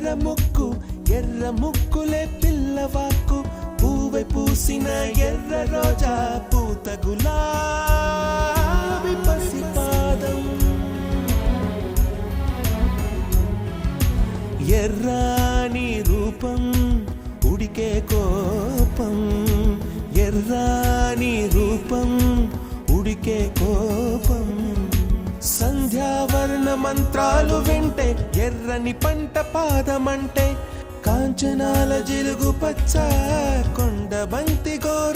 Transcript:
ఎర్ర ముక్కులే పిల్లవాకు పూవై పూసిన ఎర్ర రోజా పూత గులాబీ పసిపాదం ఎర్రాని రూపం ఉడికే కోపం ఎర్రాని రూపం ఉడికే కోపం సంధ్యావర్ణ మంత్రాలు వింటే ఎర్రని పంట పాదమంటే కాంచనాల జిలుగు పచ్చ కొండ బంతి గోర